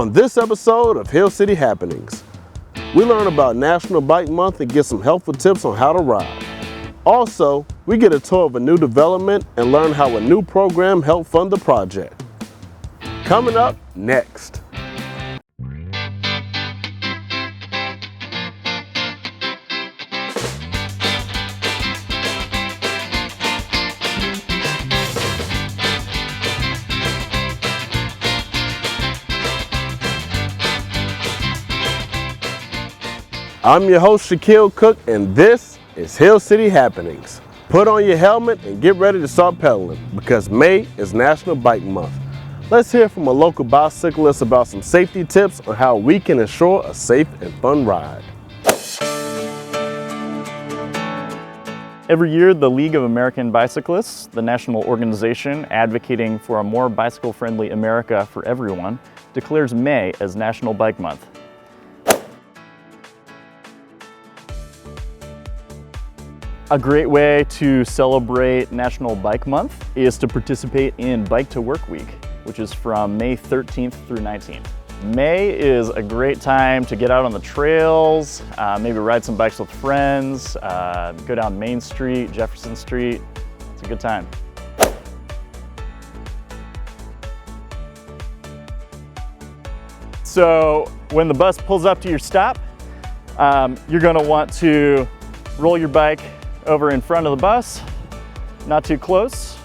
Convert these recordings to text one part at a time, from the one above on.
On this episode of Hill City Happenings, we learn about National Bike Month and get some helpful tips on how to ride. Also, we get a tour of a new development and learn how a new program helped fund the project. Coming up next. I'm your host, Shaquille Cook, and this is Hill City Happenings. Put on your helmet and get ready to start pedaling because May is National Bike Month. Let's hear from a local bicyclist about some safety tips on how we can ensure a safe and fun ride. Every year, the League of American Bicyclists, the national organization advocating for a more bicycle-friendly America for everyone, declares May as National Bike Month. A great way to celebrate National Bike Month is to participate in Bike to Work Week, which is from May 13th through 19th. May is a great time to get out on the trails, maybe ride some bikes with friends, go down Main Street, Jefferson Street. It's a good time. So when the bus pulls up to your stop, you're going to want to roll your bike over in front of the bus, not too close.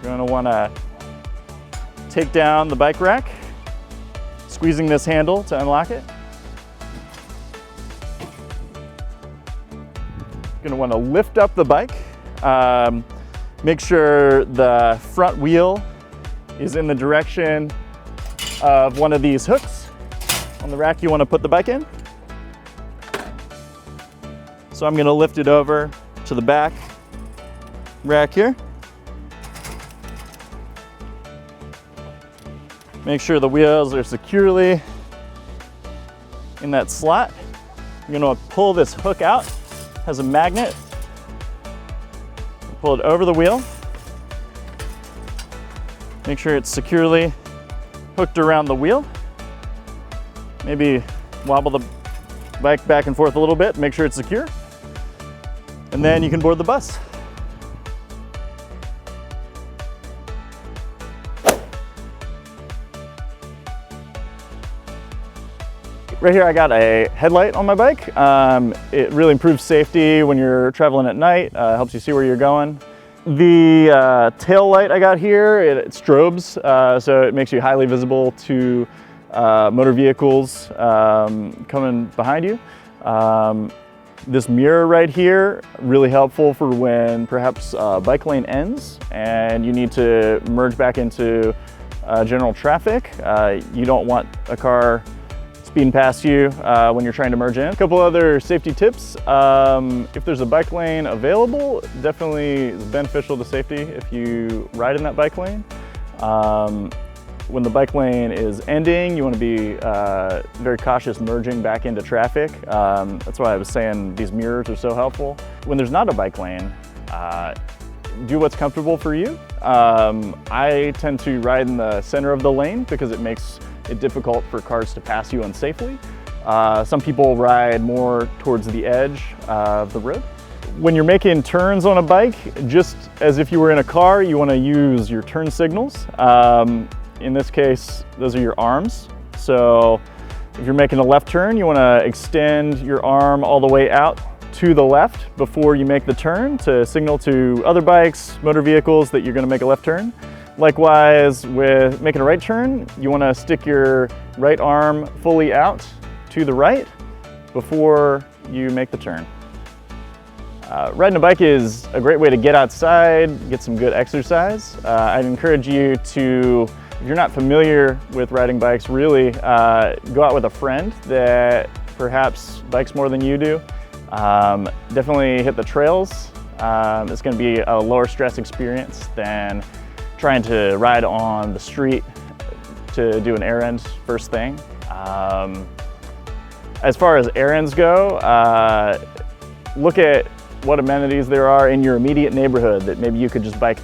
You're going to want to take down the bike rack, squeezing this handle to unlock it. You're going to want to lift up the bike. Make sure the front wheel is in the direction of one of these hooks on the rack you want to put the bike in. So I'm going to lift it over to the back rack here. Make sure the wheels are securely in that slot. You're going to pull this hook out. It has a magnet. Pull it over the wheel. Make sure it's securely hooked around the wheel. Maybe wobble the bike back and forth a little bit, make sure it's secure. And then you can board the bus. Right here I got a headlight on my bike. It really improves safety when you're traveling at night, helps you see where you're going. The tail light I got here, it strobes, so it makes you highly visible to motor vehicles coming behind you. This mirror right here, really helpful for when perhaps bike lane ends and you need to merge back into general traffic. You don't want a car speeding past you when you're trying to merge in. A couple other safety tips. If there's a bike lane available, definitely is beneficial to safety if you ride in that bike lane. When the bike lane is ending, you want to be very cautious merging back into traffic. That's why I was saying these mirrors are so helpful. When there's not a bike lane, do what's comfortable for you. I tend to ride in the center of the lane because it makes it difficult for cars to pass you unsafely. Some people ride more towards the edge of the road. When you're making turns on a bike, just as if you were in a car, you want to use your turn signals. In this case, those are your arms. So if you're making a left turn, you want to extend your arm all the way out to the left before you make the turn to signal to other bikes, motor vehicles that you're going to make a left turn. Likewise, with making a right turn, you want to stick your right arm fully out to the right before you make the turn. Riding a bike is a great way to get outside, get some good exercise. I'd encourage you to, if you're not familiar with riding bikes, really go out with a friend that perhaps bikes more than you do. Definitely hit the trails. It's going to be a lower stress experience than trying to ride on the street to do an errand first thing. As far as errands go, look at what amenities there are in your immediate neighborhood that maybe you could just bike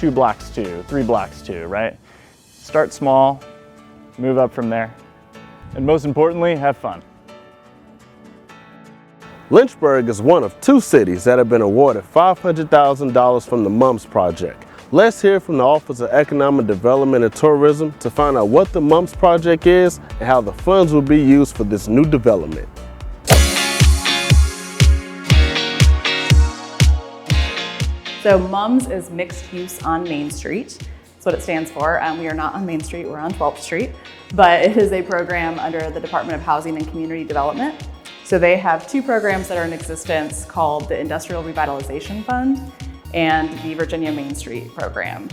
2 blocks to, 3 blocks to, right? Start small, move up from there. And most importantly, have fun. Lynchburg is one of 2 cities that have been awarded $500,000 from the MUMPS project. Let's hear from the Office of Economic Development and Tourism to find out what the MUMPS project is and how the funds will be used for this new development. So MUMS is Mixed Use on Main Street. That's what it stands for. We are not on Main Street, we're on 12th Street, but it is a program under the Department of Housing and Community Development. So they have 2 programs that are in existence called the Industrial Revitalization Fund and the Virginia Main Street program.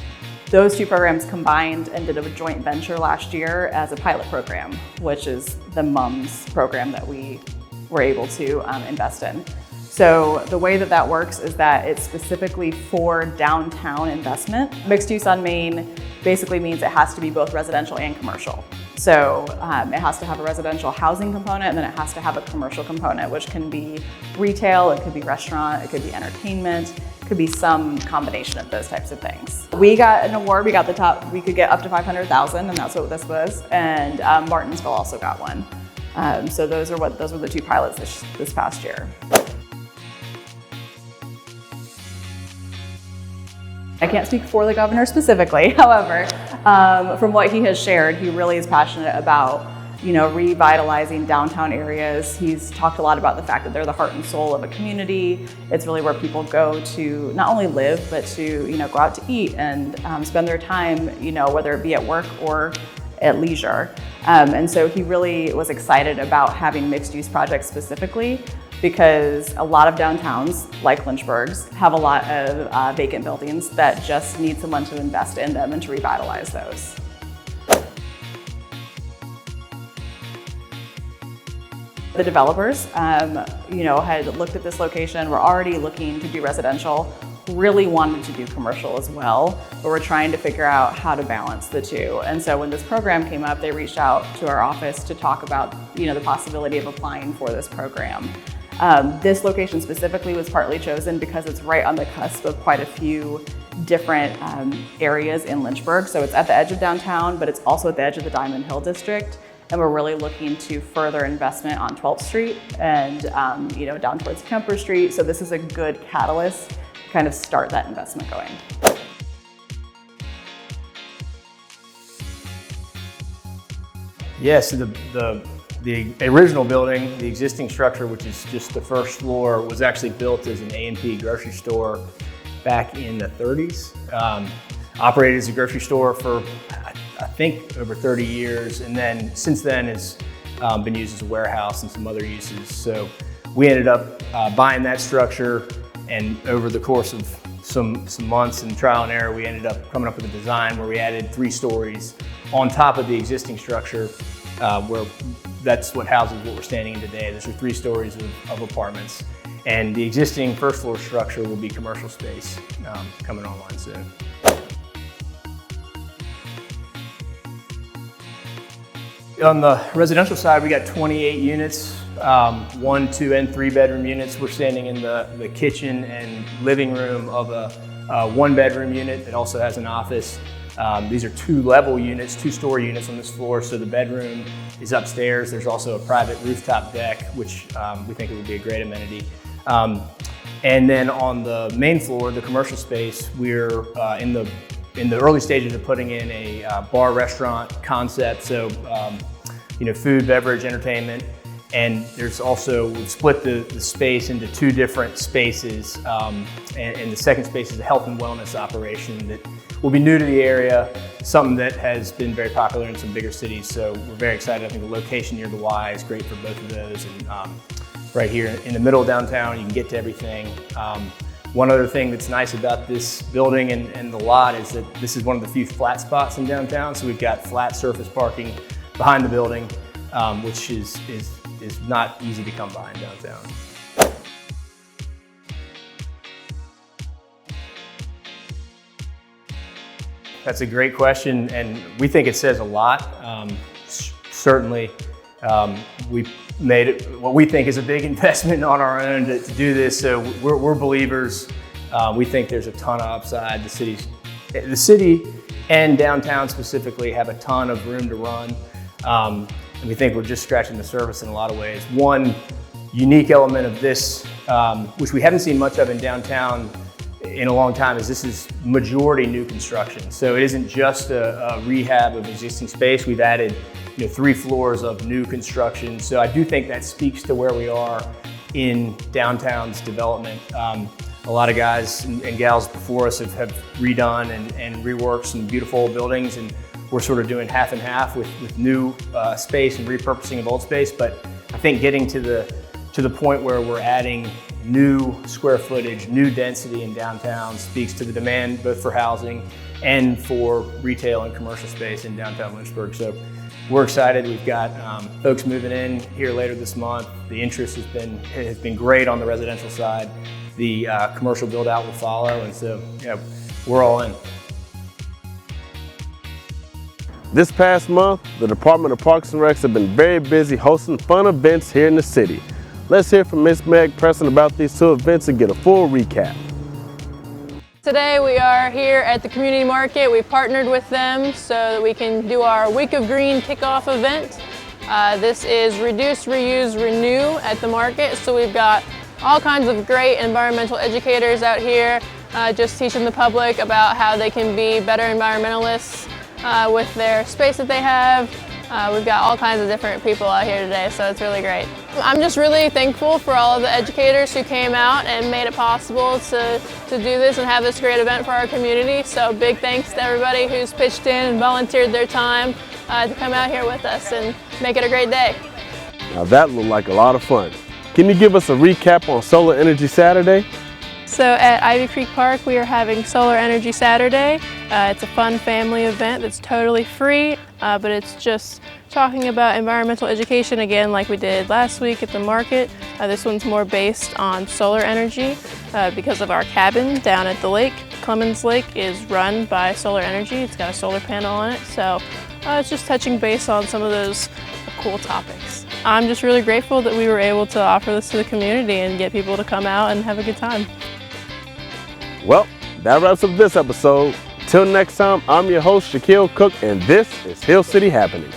Those 2 programs combined and did a joint venture last year as a pilot program, which is the MUMS program that we were able to invest in. So the way that that works is that it's specifically for downtown investment. Mixed use on Main basically means it has to be both residential and commercial. So it has to have a residential housing component, and then it has to have a commercial component, which can be retail, it could be restaurant, it could be entertainment, it could be some combination of those types of things. We got an award, we got the top, we could get up to $500,000, and that's what this was. And Martinsville also got one. So those were the 2 pilots this past year. I can't speak for the governor specifically. However, from what he has shared, he really is passionate about, revitalizing downtown areas. He's talked a lot about the fact that they're the heart and soul of a community. It's really where people go to not only live, but to, go out to eat and spend their time, whether it be at work or at leisure. And so he really was excited about having mixed use projects specifically, because a lot of downtowns, like Lynchburg's, have a lot of vacant buildings that just need someone to invest in them and to revitalize those. The developers, had looked at this location, were already looking to do residential, really wanted to do commercial as well, but we're trying to figure out how to balance the 2. And so when this program came up, they reached out to our office to talk about, the possibility of applying for this program. This location specifically was partly chosen because it's right on the cusp of quite a few different areas in Lynchburg. So it's at the edge of downtown, but it's also at the edge of the Diamond Hill District. And we're really looking to further investment on 12th Street and down towards Kemper Street. So this is a good catalyst to kind of start that investment going. Yes, the original building, the existing structure, which is just the first floor, was actually built as an A&P grocery store back in the 30s. Operated as a grocery store for, I think, over 30 years, and then since then has been used as a warehouse and some other uses. So we ended up buying that structure, and over the course of some months and trial and error, we ended up coming up with a design where we added 3 stories on top of the existing structure, where that's what houses what we're standing in today. Those are 3 stories of apartments. And the existing first floor structure will be commercial space coming online soon. On the residential side, we got 28 units, 1, 2, and 3 bedroom units. We're standing in the kitchen and living room of a 1-bedroom unit that also has an office. These are 2-level units, 2-story units on this floor, so the bedroom is upstairs. There's also a private rooftop deck, which we think it would be a great amenity. And then on the main floor, the commercial space, we're in the early stages of putting in a bar restaurant concept. So, food, beverage, entertainment. And there's also, we've split the space into 2 different spaces. And the second space is a health and wellness operation that will be new to the area, something that has been very popular in some bigger cities. So we're very excited. I think the location near the Y is great for both of those. And right here in the middle of downtown, you can get to everything. One other thing that's nice about this building and the lot is that this is one of the few flat spots in downtown. So we've got flat surface parking behind the building, which is not easy to come by in downtown. That's a great question, and we think it says a lot. Certainly, we made it what we think is a big investment on our own to do this, so we're believers. We think there's a ton of upside. The city and downtown specifically have a ton of room to run. And we think we're just scratching the surface in a lot of ways. One unique element of this, which we haven't seen much of in downtown in a long time, is this is majority new construction. So it isn't just a rehab of existing space. We've added 3 floors of new construction. So I do think that speaks to where we are in downtown's development. A lot of guys and gals before us have redone and reworked some beautiful old buildings, and we're sort of doing half and half with new space and repurposing of old space. But I think getting to the point where we're adding new square footage, new density in downtown speaks to the demand both for housing and for retail and commercial space in downtown Lynchburg. So we're excited. We've got folks moving in here later this month. The interest has been great on the residential side. The commercial build out will follow, and so we're all in. This past month, the Department of Parks and Recs have been very busy hosting fun events here in the city. Let's hear from Ms. Meg Preston about these 2 events and get a full recap. Today we are here at the community market. We partnered with them so that we can do our Week of Green kickoff event. This is Reduce, Reuse, Renew at the market. So we've got all kinds of great environmental educators out here just teaching the public about how they can be better environmentalists with their space that they have. We've got all kinds of different people out here today, so it's really great. I'm just really thankful for all of the educators who came out and made it possible to do this and have this great event for our community. So big thanks to everybody who's pitched in and volunteered their time to come out here with us and make it a great day. Now that looked like a lot of fun. Can you give us a recap on Solar Energy Saturday? So at Ivy Creek Park, we are having Solar Energy Saturday. It's a fun family event that's totally free, but it's just talking about environmental education again like we did last week at the market. This one's more based on solar energy because of our cabin down at the lake. Clemens Lake is run by solar energy. It's got a solar panel on it, so it's just touching base on some of those cool topics. I'm just really grateful that we were able to offer this to the community and get people to come out and have a good time. Well, that wraps up this episode. Till next time, I'm your host, Shaquille Cook, and this is Hill City Happenings.